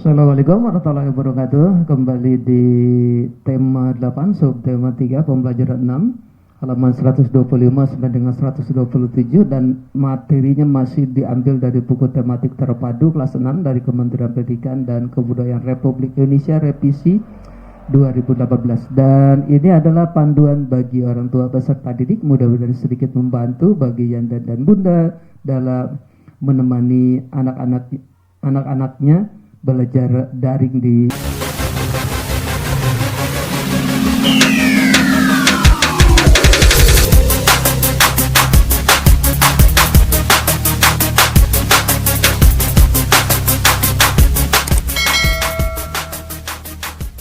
Assalamualaikum warahmatullahi wabarakatuh. Kembali di tema 8, subtema 3, pembelajaran 6, halaman 125 sampai dengan 127, dan materinya masih diambil dari buku tematik terpadu kelas 6 dari Kementerian Pendidikan dan Kebudayaan Republik Indonesia revisi 2018. Dan ini adalah panduan bagi orang tua peserta didik, mudah-mudahan sedikit membantu bagi Yanda dan Bunda dalam menemani anak-anaknya belajar daring di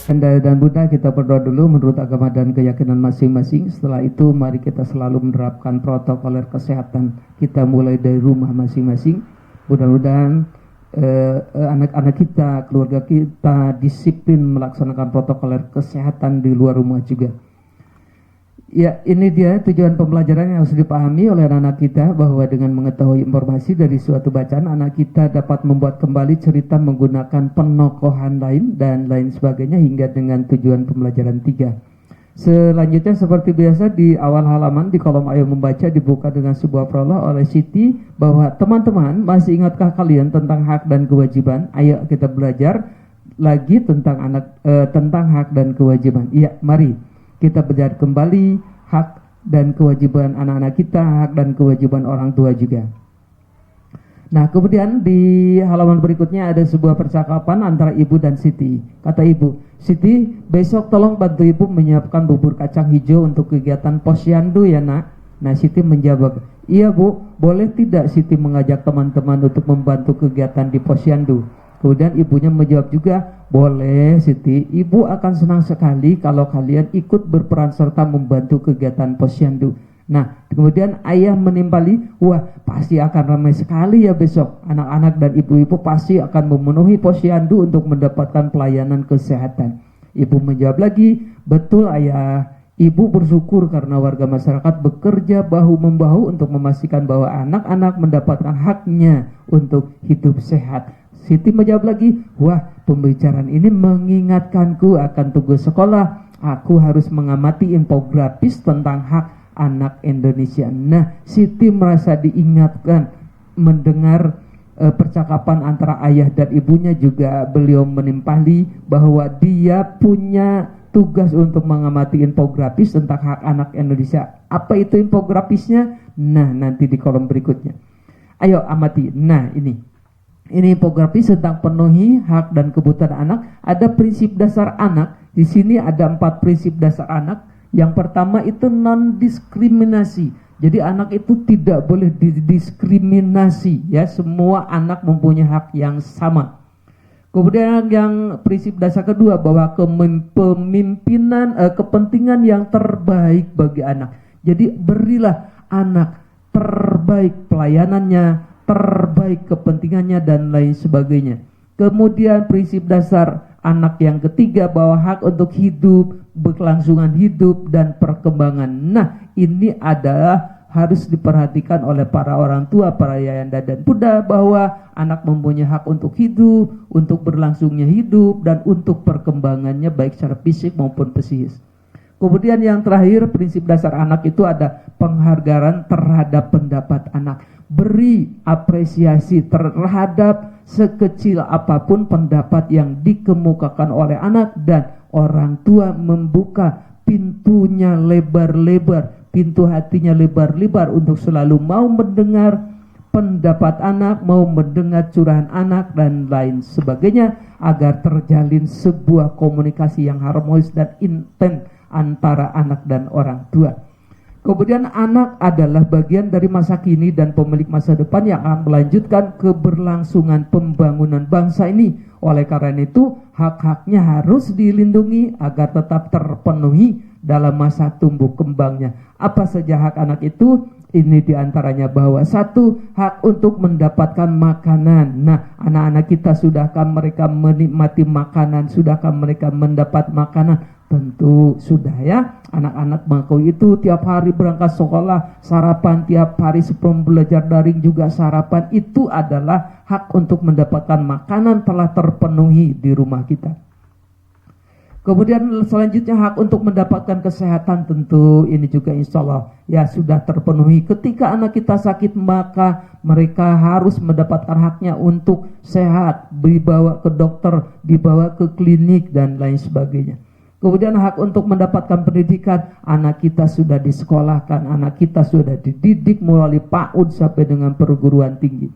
Anda dan Bunda. Kita berdoa dulu menurut agama dan keyakinan masing-masing. Setelah itu mari kita selalu menerapkan protokol kesehatan kita mulai dari rumah masing-masing. Mudah-mudahan anak-anak kita, keluarga kita disiplin melaksanakan protokol kesehatan di luar rumah juga. Ya, ini dia tujuan pembelajaran yang harus dipahami oleh anak-anak kita, bahwa dengan mengetahui informasi dari suatu bacaan, anak kita dapat membuat kembali cerita menggunakan penokohan lain dan lain sebagainya hingga dengan tujuan pembelajaran 3. Selanjutnya seperti biasa di awal halaman di kolom ayo membaca dibuka dengan sebuah prolog oleh Siti, bahwa teman-teman masih ingatkah kalian tentang hak dan kewajiban? Ayo kita belajar lagi tentang tentang hak dan kewajiban. Iya, mari kita belajar kembali hak dan kewajiban anak-anak kita, hak dan kewajiban orang tua juga. Nah, kemudian di halaman berikutnya ada sebuah percakapan antara ibu dan Siti. Kata ibu, "Siti, besok tolong bantu ibu menyiapkan bubur kacang hijau untuk kegiatan posyandu ya nak." Nah, Siti menjawab, "Iya bu, boleh tidak Siti mengajak teman-teman untuk membantu kegiatan di posyandu?" Kemudian ibunya menjawab juga, "Boleh Siti, ibu akan senang sekali kalau kalian ikut berperan serta membantu kegiatan posyandu." Nah, kemudian ayah menimpali, "Wah, pasti akan ramai sekali ya besok. Anak-anak dan ibu-ibu pasti akan memenuhi posyandu untuk mendapatkan pelayanan kesehatan." Ibu menjawab lagi, "Betul ayah. Ibu bersyukur karena warga masyarakat bekerja bahu-membahu untuk memastikan bahwa anak-anak mendapatkan haknya untuk hidup sehat." Siti menjawab lagi, "Wah, pembicaraan ini mengingatkanku akan tugas sekolah. Aku harus mengamati infografis tentang hak anak Indonesia." Nah, Siti merasa diingatkan mendengar percakapan antara ayah dan ibunya, juga beliau menimpali bahwa dia punya tugas untuk mengamati infografis tentang hak anak Indonesia. Apa itu infografisnya? Nah, nanti di kolom berikutnya. Ayo amati. Nah, ini infografis tentang penuhi hak dan kebutuhan anak. Ada prinsip dasar anak. Di sini ada 4 prinsip dasar anak. Yang pertama itu non-diskriminasi. Jadi anak itu tidak boleh didiskriminasi, ya. Semua anak mempunyai hak yang sama. Kemudian yang prinsip dasar kedua, bahwa kepentingan yang terbaik bagi anak. Jadi berilah anak terbaik pelayanannya, terbaik kepentingannya dan lain sebagainya. Kemudian prinsip dasar anak yang ketiga, bahwa hak untuk hidup, berkelangsungan hidup dan perkembangan. Nah, ini adalah harus diperhatikan oleh para orang tua, para yayanda dan bunda, bahwa anak mempunyai hak untuk hidup, untuk berlangsungnya hidup, dan untuk perkembangannya baik secara fisik maupun psikis. Kemudian yang terakhir, prinsip dasar anak itu ada penghargaan terhadap pendapat anak. Beri apresiasi terhadap sekecil apapun pendapat yang dikemukakan oleh anak, dan orang tua membuka pintunya lebar-lebar, pintu hatinya lebar-lebar untuk selalu mau mendengar pendapat anak, mau mendengar curahan anak dan lain sebagainya, agar terjalin sebuah komunikasi yang harmonis dan intens antara anak dan orang tua. Kemudian anak adalah bagian dari masa kini dan pemilik masa depan yang akan melanjutkan keberlangsungan pembangunan bangsa ini. Oleh karena itu, hak-haknya harus dilindungi agar tetap terpenuhi dalam masa tumbuh kembangnya. Apa saja hak anak itu? Ini diantaranya bahwa 1, hak untuk mendapatkan makanan. Nah, anak-anak kita, sudahkah mereka menikmati makanan? Sudahkah mereka mendapat makanan? Tentu sudah ya, anak-anak Makawi itu tiap hari berangkat sekolah, sarapan tiap hari sebelum belajar daring juga sarapan. Itu adalah hak untuk mendapatkan makanan telah terpenuhi di rumah kita. Kemudian selanjutnya hak untuk mendapatkan kesehatan, tentu ini juga insya Allah ya sudah terpenuhi. Ketika anak kita sakit maka mereka harus mendapatkan haknya untuk sehat, dibawa ke dokter, dibawa ke klinik dan lain sebagainya. Kemudian hak untuk mendapatkan pendidikan, anak kita sudah disekolahkan, anak kita sudah dididik mulai PAUD sampai dengan perguruan tinggi.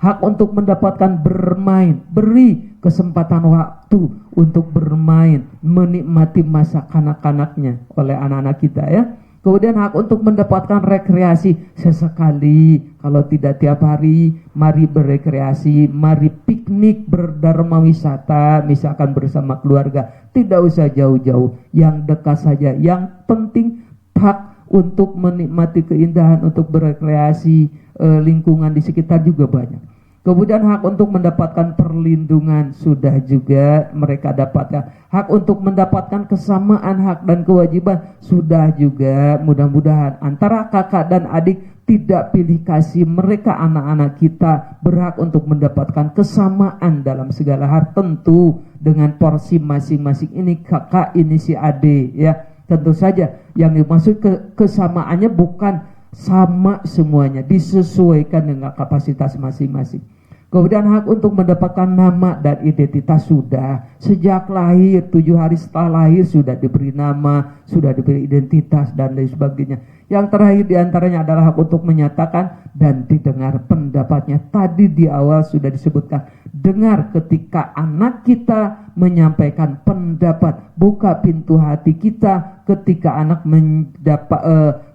Hak untuk mendapatkan bermain, beri kesempatan waktu untuk bermain, menikmati masa kanak-kanaknya oleh anak-anak kita ya. Kemudian hak untuk mendapatkan rekreasi sesekali, kalau tidak tiap hari, mari berekreasi, mari piknik berdharma wisata, misalkan bersama keluarga. Tidak usah jauh-jauh, yang dekat saja. Yang penting hak untuk menikmati keindahan, untuk berekreasi, lingkungan di sekitar juga banyak. Kemudian hak untuk mendapatkan perlindungan sudah juga mereka dapatkan. Hak untuk mendapatkan kesamaan hak dan kewajiban sudah juga, mudah-mudahan antara kakak dan adik tidak pilih kasih, mereka anak-anak kita berhak untuk mendapatkan kesamaan dalam segala hal, tentu dengan porsi masing-masing. Ini kakak, ini si adik ya. Tentu saja yang dimaksud kesamaannya bukan sama semuanya, disesuaikan dengan kapasitas masing-masing. Kemudian hak untuk mendapatkan nama dan identitas sudah sejak lahir, 7 hari setelah lahir sudah diberi nama, sudah diberi identitas dan lain sebagainya. Yang terakhir diantaranya adalah hak untuk menyatakan dan didengar pendapatnya. Tadi di awal sudah disebutkan, dengar ketika anak kita menyampaikan pendapat, buka pintu hati kita ketika anak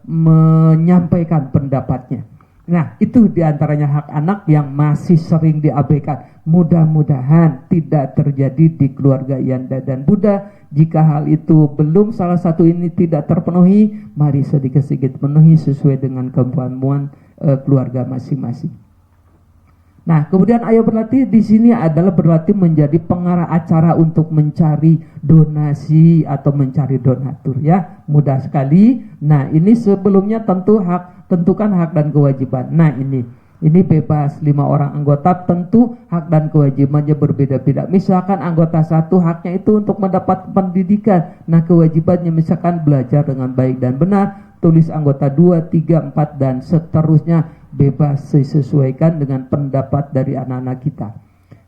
menyampaikan pendapatnya. Nah, itu diantaranya hak anak yang masih sering diabaikan. Mudah-mudahan tidak terjadi di keluarga Yanda dan Bunda. Jika hal itu belum salah satu ini tidak terpenuhi, mari sedikit-sedikit penuhi sesuai dengan kemampuan keluarga masing-masing. Nah, kemudian ayo berlatih di sini adalah berlatih menjadi pengarah acara untuk mencari donasi atau mencari donatur ya. Mudah sekali. Nah, ini sebelumnya tentukan hak dan kewajiban. Nah, ini bebas 5 orang anggota, tentu hak dan kewajibannya berbeda-beda. Misalkan anggota 1 haknya itu untuk mendapat pendidikan. Nah, kewajibannya misalkan belajar dengan baik dan benar. Tulis anggota 2, 3, 4 dan seterusnya, bebas disesuaikan dengan pendapat dari anak-anak kita.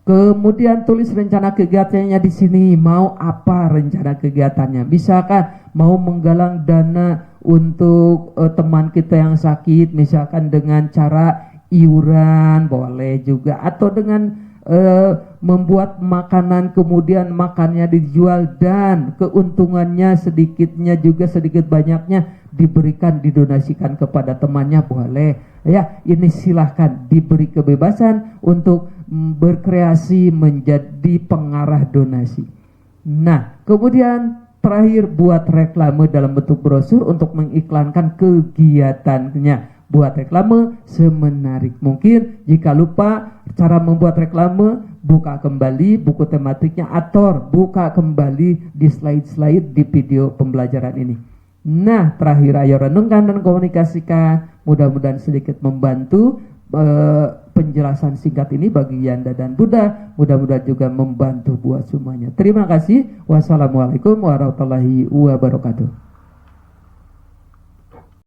Kemudian tulis rencana kegiatannya di sini. Mau apa rencana kegiatannya? Misalkan mau menggalang dana untuk teman kita yang sakit, misalkan dengan cara iuran boleh juga, atau dengan membuat makanan kemudian makannya dijual dan keuntungannya sedikitnya juga sedikit banyaknya diberikan, didonasikan kepada temannya boleh ya. Ini silahkan diberi kebebasan untuk berkreasi menjadi pengarah donasi. Nah, kemudian terakhir buat reklame dalam bentuk brosur untuk mengiklankan kegiatannya. Buat reklame semenarik mungkin. Jika lupa cara membuat reklame, buka kembali buku tematiknya atau buka kembali di slide-slide di video pembelajaran ini. Nah, terakhir ayo renungkan dan komunikasikan. Mudah-mudahan sedikit membantu penjelasan singkat ini bagi Yanda dan Bunda. Mudah-mudahan juga membantu buat semuanya. Terima kasih. Wassalamualaikum warahmatullahi wabarakatuh.